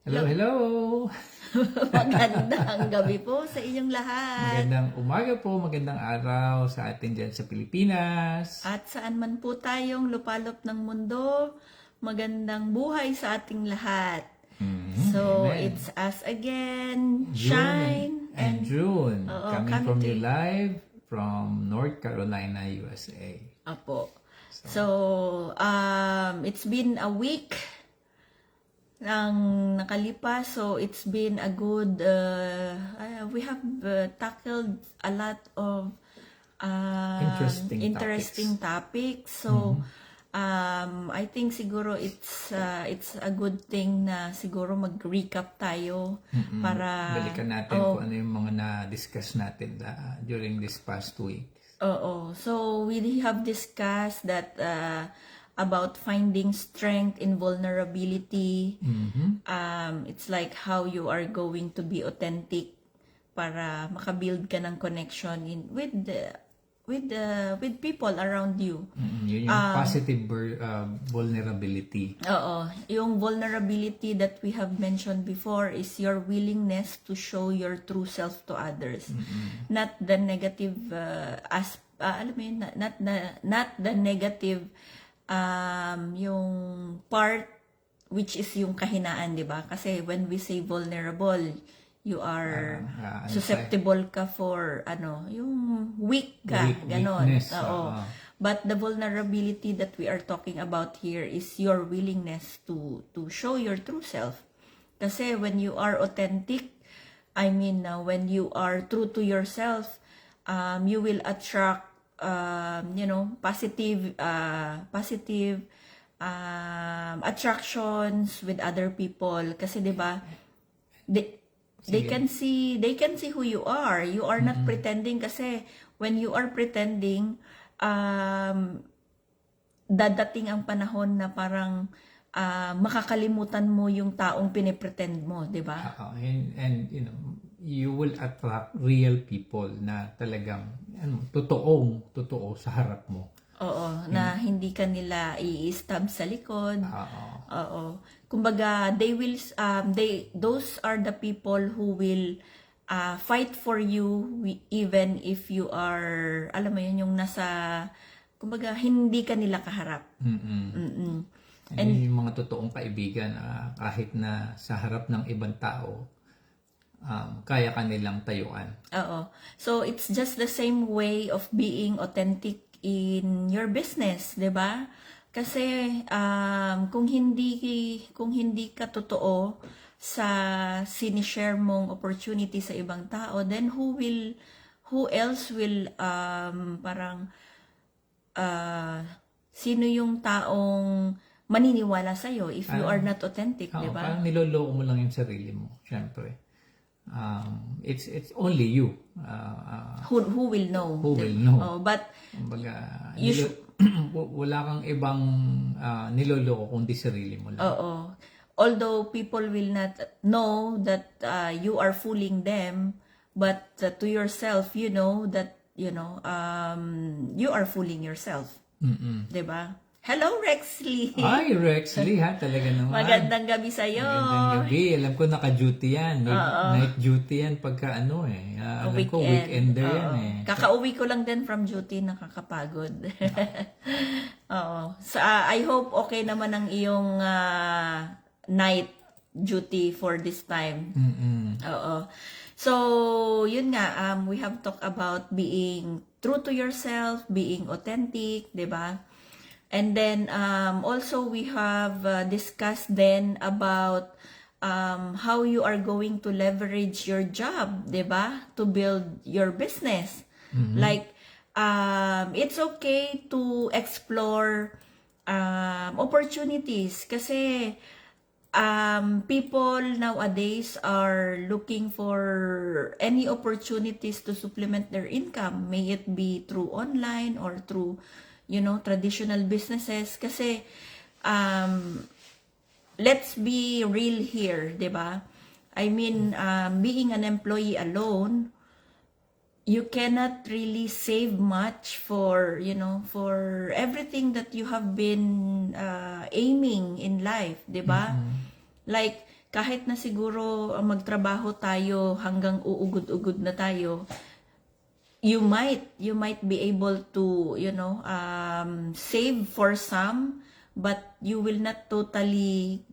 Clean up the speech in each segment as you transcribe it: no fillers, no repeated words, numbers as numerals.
Hello, hello! Magandang gabi po sa inyong lahat. Magandang umaga po, magandang araw sa atin dyan sa Pilipinas. At saan man po tayong lupalop ng mundo, magandang buhay sa ating lahat. So, Amen. it's us again, June Shine and June, Oo, coming from to you live from North Carolina, USA. Apo. So, it's been a week ang nakalipas, so it's been a good we have tackled a lot of Interesting topics. So I think siguro it's a good thing na siguro mag-recap tayo para Balikan natin kung ano yung mga na-discuss natin during this past week. So we have discussed that about finding strength in vulnerability. It's like how you are going to be authentic para makabuild ka ng connection with people around you. Yun yung positive vulnerability. Yung vulnerability that we have mentioned before is your willingness to show your true self to others. Not the negative alam mo yun, not the negative yung part which is yung kahinaan, di ba? Kasi when we say vulnerable, you are susceptible ka for yung weak ka, ganon. But the vulnerability that we are talking about here is your willingness to show your true self. Kasi when you are authentic, when you are true to yourself, you will attract positive attractions with other people kasi 'di ba they can see who you are not pretending kasi when you are pretending dadating ang panahon na parang makakalimutan mo yung taong pinipretend mo, 'di ba? And you will attract real people na talagang totoo sa harap mo. Na hindi ka nila i-stab sa likod. Kumbaga, those are the people who will fight for you even if you are, alam mo yun, yung nasa, kumbaga, hindi ka nila kaharap. And yung mga totoong kaibigan, kahit na sa harap ng ibang tao, kaya kanilang tayuan. So it's just the same way of being authentic in your business, 'di ba? Kasi kung hindi ka totoo sa sinishare mong opportunity sa ibang tao, then who else will parang sino yung taong maniniwala sa iyo if you are not authentic, 'di ba? Parang niloloko mo lang yung sarili mo, syempre. It's only you who will know. Who will know. But kumbaga, wala kang ibang niloloko kundi sarili mo lang. Although people will not know that you are fooling them, but to yourself, you know that you are fooling yourself. 'Di ba? Hello, Rexley! Hi, Rexley, ha? Talaga naman. Magandang gabi sa'yo. Magandang gabi. Alam ko naka-duty yan. Night duty yan pagka alam ko, weekender yan Kakauwi ko lang din from duty, nakakapagod. I hope okay naman ang iyong night duty for this time. So, yun nga, we have talked about being true to yourself, being authentic, 'di ba? And then also we have discussed then about how you are going to leverage your job, 'di ba? To build your business. Like it's okay to explore opportunities kasi people nowadays are looking for any opportunities to supplement their income, may it be through online or through traditional businesses kasi let's be real here, 'di ba? Being an employee alone, you cannot really save much for everything that you have been aiming in life, 'di ba? Like kahit na siguro magtrabaho tayo hanggang uugod-ugod na tayo, you might be able to, save for some, but you will not totally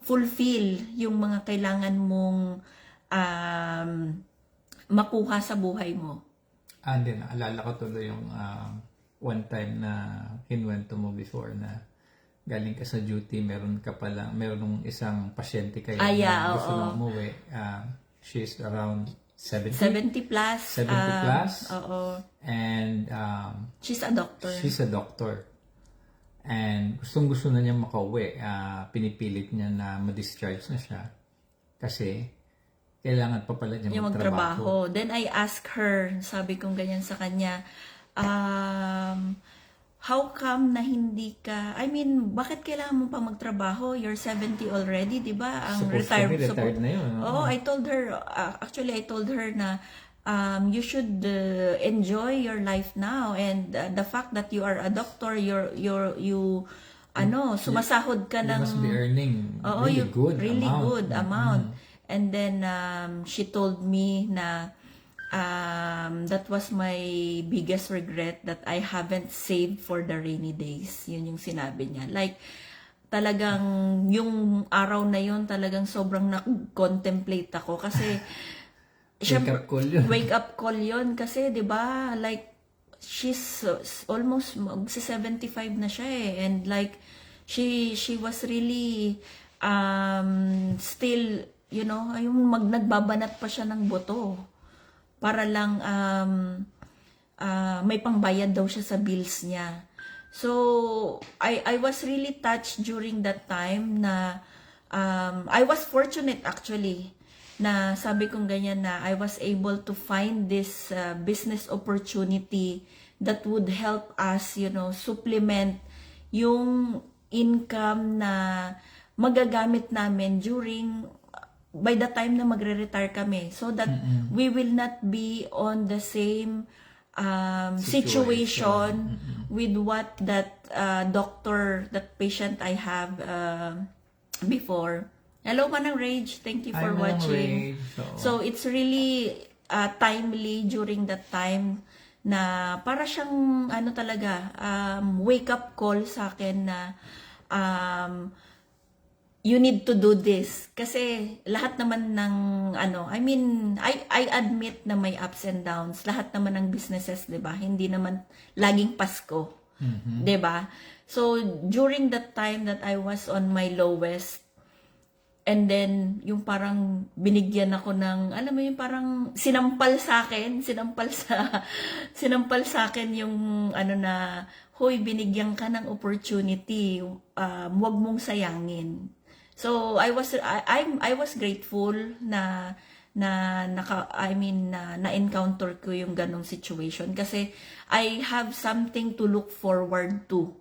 fulfill yung mga kailangan mong makuha sa buhay mo. Hindi, naalala ko tuloy yung one time na kinwento mo before na galing ka sa duty, meron nung isang pasyente kayo na gusto oo. mong umuwi. She's around 70 plus. 70 plus. Oo. And She's a doctor. she's a doctor. And gustong-gusto na niya makauwi. Pinipilit niya na ma-discharge na siya. Kasi kailangan pa pala niya Yung magtrabaho. magtrabaho. Then I asked her, sabi kong ganyan sa kanya, how come na hindi ka, bakit kailangan mo pa magtrabaho? You're 70 already, di ba? Ang Supposed to be retired na yun. Oo, I told her, I told her na you should enjoy your life now, and the fact that you are a doctor, sumasahod ka You ng must be earning really amount. good amount. And then she told me na that was my biggest regret, that I haven't saved for the rainy days. Yun yung sinabi niya. Like, talagang yung araw na yun, talagang sobrang na-contemplate ako. Kasi, Wake up call yun. Wake up call yun. Kasi, di ba, like, she's almost mag-75 na siya eh. And like, she was really still, yung nagbabanat pa siya ng buto para lang may pangbayad daw siya sa bills niya. So I was really touched during that time na I was fortunate actually na sabi kong ganyan na I was able to find this business opportunity that would help us, supplement yung income na magagamit namin by the time na magre-retire kami, so that we will not be on the same situation with what that patient I have before. Hello Manang Rage, thank you for watching. So it's really timely during that time na para siyang talaga wake up call sa akin na you need to do this. Kasi lahat naman ng I admit na may ups and downs. Lahat naman ng businesses, 'di ba? Hindi naman laging Pasko. 'Di ba? So during that time that I was on my lowest, and then yung parang binigyan ako ng, alam mo yung parang sinampal sa akin yung na, hoy, binigyan ka ng opportunity, huwag mong sayangin. So I was grateful na encounter ko yung ganong situation kasi I have something to look forward to.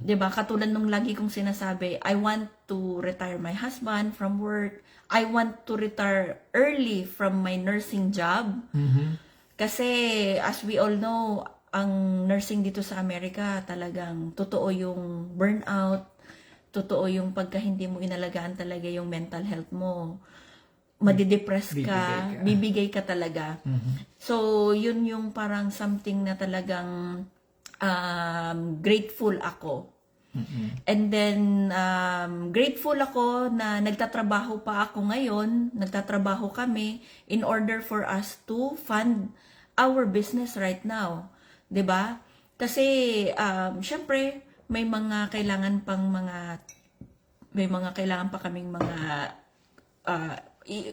'Di ba? Katulad nung lagi kong sinasabi, I want to retire my husband from work. I want to retire early from my nursing job. Kasi as we all know, ang nursing dito sa Amerika talagang totoo yung burnout. Totoo yung pagka hindi mo inalagaan talaga yung mental health mo, madidepress ka, bibigay ka talaga. So, yun yung parang something na talagang grateful ako. And then, grateful ako na nagtatrabaho pa ako ngayon, nagtatrabaho kami in order for us to fund our business right now. 'Di ba? Kasi, syempre, may mga kailangan pa kaming mga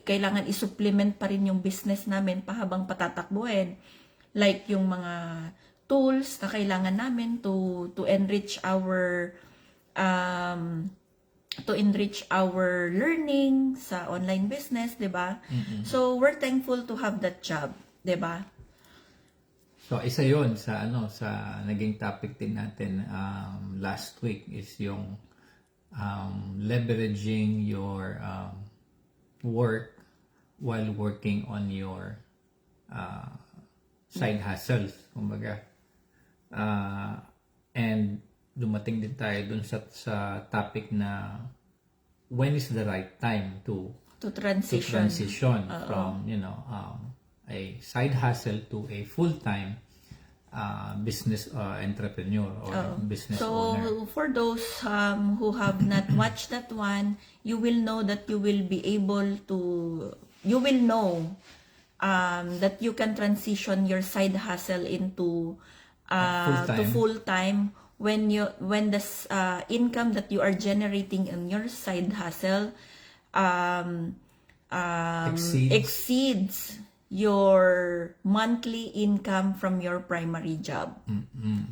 kailangan i-supplement pa rin yung business namin pahabang patatakbuhin, like yung mga tools na kailangan namin to enrich our learning sa online business, 'di ba? So we're thankful to have that job, 'di ba? So isa 'yon sa naging topic din natin last week is yung leveraging your work while working on your side hustles, kumbaga. And dumating din tayo dun sa topic na when is the right time to transition. from a side hustle to a full-time business entrepreneur or business owner. So for those who have not watched that one, you will know that you will know that you can transition your side hustle into to full-time when the income that you are generating in your side hustle exceeds your monthly income from your primary job.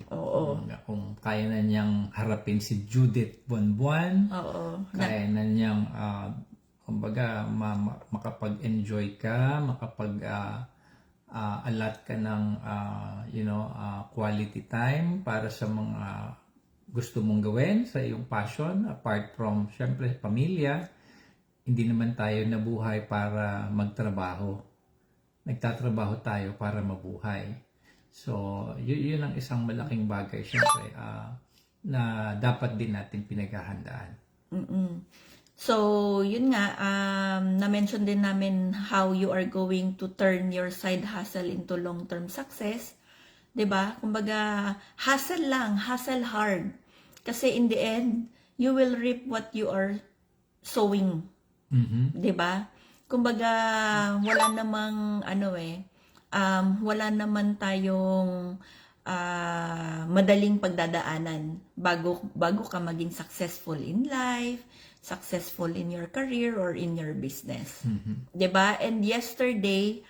Oo. Kung kaya na niyang harapin si Judith buwan-buwan, kaya na niyang kumbaga makapag-enjoy ka, allot ka ng quality time para sa mga gusto mong gawin sa iyong passion, apart from syempre pamilya. Hindi naman tayo nabuhay para magtrabaho. Nagtatrabaho tayo para mabuhay. So, yun ang isang malaking bagay, syempre, na dapat din natin pinaghahandaan. So, yun nga, na-mention din namin how you are going to turn your side hustle into long-term success. 'Di ba? Kumbaga, hustle lang, hustle hard. Kasi in the end, you will reap what you are sowing. 'Di ba? Kumbaga, wala namang wala naman tayong madaling pagdadaanan bago ka maging successful in life, successful in your career or in your business. 'Di ba? And yesterday,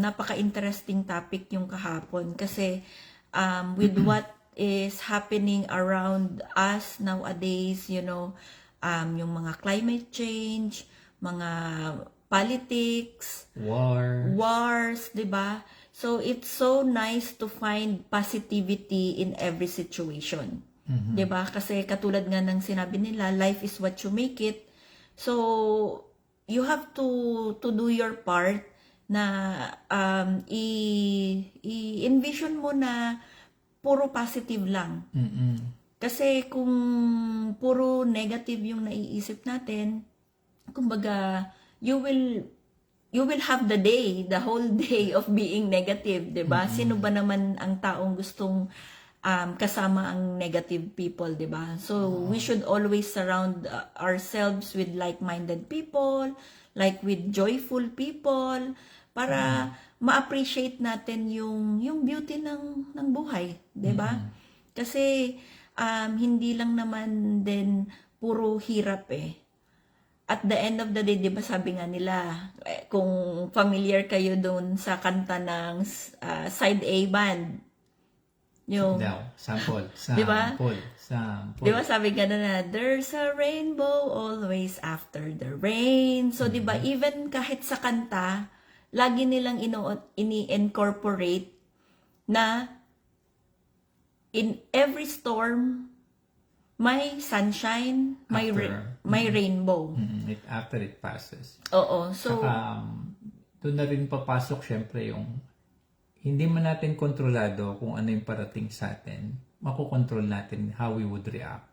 napaka-interesting topic yung kahapon kasi with what is happening around us nowadays, yung mga climate change, mga politics, wars, 'di ba? So it's so nice to find positivity in every situation. 'Di ba? Kasi katulad nga ng sinabi nila, life is what you make it. So you have to do your part na i-envision mo na puro positive lang. Kasi kung puro negative yung naiisip natin, kumbaga, you will have the whole day of being negative, 'di ba? Sino ba naman ang taong gustong kasama ang negative people, 'di ba? So, we should always surround ourselves with like-minded people, like with joyful people para ma-appreciate natin yung beauty ng buhay, 'di ba? Kasi hindi lang naman din puro hirap eh. At the end of the day, di ba sabi nga nila, kung familiar kayo doon sa kanta ng Side A Band, yung sample. Diba? Diba sabi nga na, there's a rainbow always after the rain. So, di ba, even kahit sa kanta, lagi nilang ini-incorporate na in every storm, may sunshine, may rainbow. After it passes. Oo. So, saka, doon na rin papasok syempre yung hindi man natin kontrolado kung ano yung parating sa atin, makokontrol natin how we would react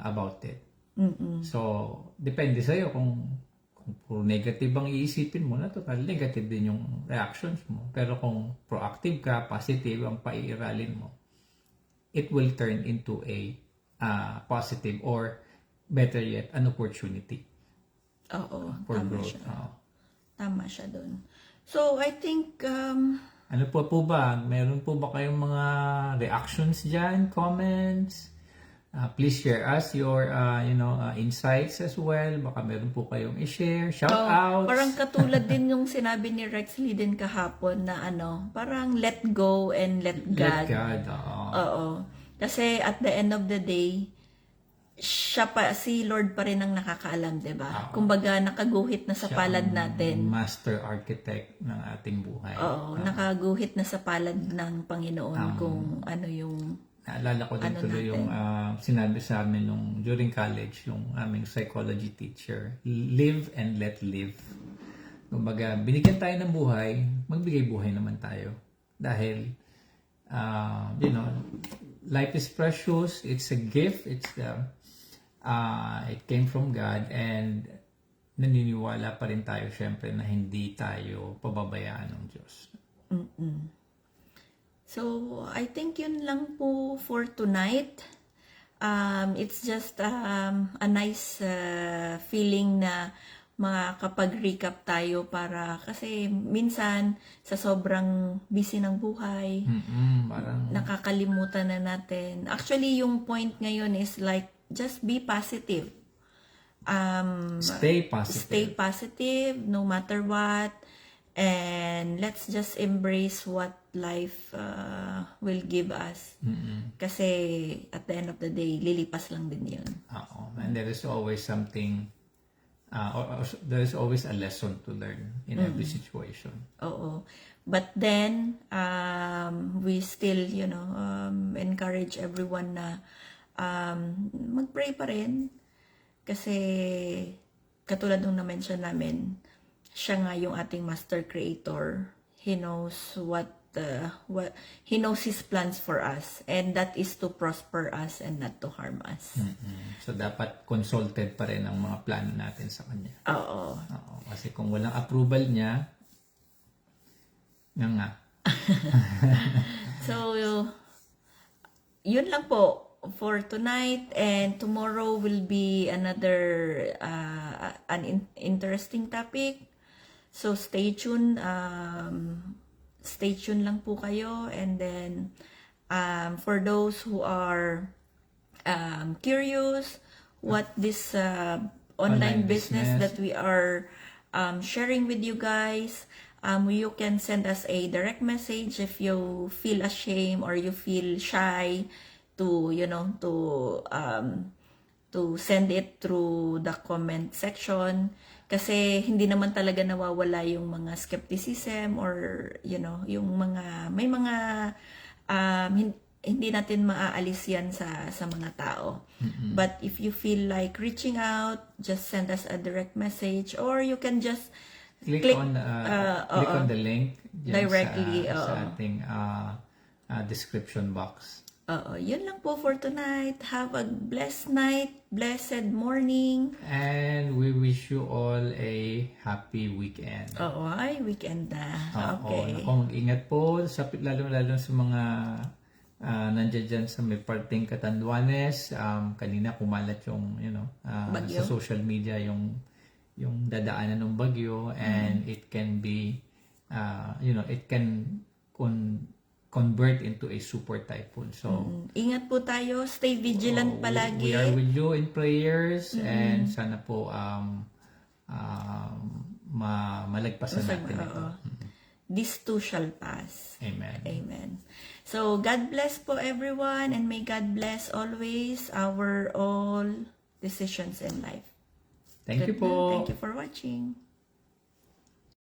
about it. So, depende sa'yo kung puro negative ang iisipin mo, na total negative din yung reactions mo. Pero kung proactive ka, positive ang paiiralin mo, it will turn into a positive or better yet, an opportunity. For growth. Tama siya doon. So, I think... ano po ba? Meron po ba kayong mga reactions dyan? Comments? Please share us your insights as well. Baka meron po kayong i-share. Shout-outs. Parang katulad din yung sinabi ni Rex Lee din kahapon na parang let go and let God. Let God, Oo. Kasi at the end of the day, si Lord pa rin ang nakakaalam, 'di ba? Kumbaga nakaguhit na sa palad natin. Master architect ng ating buhay. Oo, nakaguhit na sa palad ng Panginoon kung ano yung naalala ko din tuloy yung sinabi sa amin during college, yung aming psychology teacher, live and let live. Kumbaga, binigyan tayo ng buhay, magbigay buhay naman tayo. Dahil, life is precious, it's a gift, it's it came from God, and naniniwala pa rin tayo syempre na hindi tayo pababayaan ng Diyos. So, I think yun lang po for tonight. It's just a nice feeling na makakapag-recap tayo para kasi minsan sa sobrang busy ng buhay, Parang nakakalimutan na natin. Actually, yung point ngayon is like, just be positive. stay positive. Stay positive no matter what, and let's just embrace what life will give us. Kasi at the end of the day, lilipas lang din yun. Oo. And there is always something, there is always a lesson to learn in every situation. Oo. But then, we still, encourage everyone na mag-pray pa rin. Kasi, katulad nung na-mention namin, siya nga yung ating master creator. He knows what he knows his plans for us, and that is to prosper us and not to harm us. So, dapat consulted pa rin ang mga plano natin sa Kanya. Oo. Oo. Kasi kung walang approval niya, nga. So, yun lang po for tonight, and tomorrow will be another interesting topic. So stay tuned. Stay tuned lang po kayo, and then for those who are curious what this online business that we are sharing with you guys, you can send us a direct message if you feel ashamed or you feel shy to send it through the comment section, kasi hindi naman talaga nawawala yung mga skepticism or yung mga may mga hindi natin maaalis yan sa mga tao. But if you feel like reaching out, just send us a direct message, or you can just Click on the link dyan directly sa ating description box. Yun lang po for tonight. Have a blessed night, blessed morning. And we wish you all a happy weekend. Weekend na. Okay. Okay. Mag-ingat po, lalo sa mga nandiyan dyan sa may parting Catanduanes. Kanina kumalat yung, Bagyo. sa social media yung dadaanan ng bagyo, and it can be, it can convert into a super typhoon. So, Ingat po tayo, stay vigilant palagi. we are with you in prayers, and sana po malagpasan natin ito. This too shall pass. Amen. Amen. So, God bless po everyone, and may God bless always our all decisions in life. Thank you po. Thank you for watching.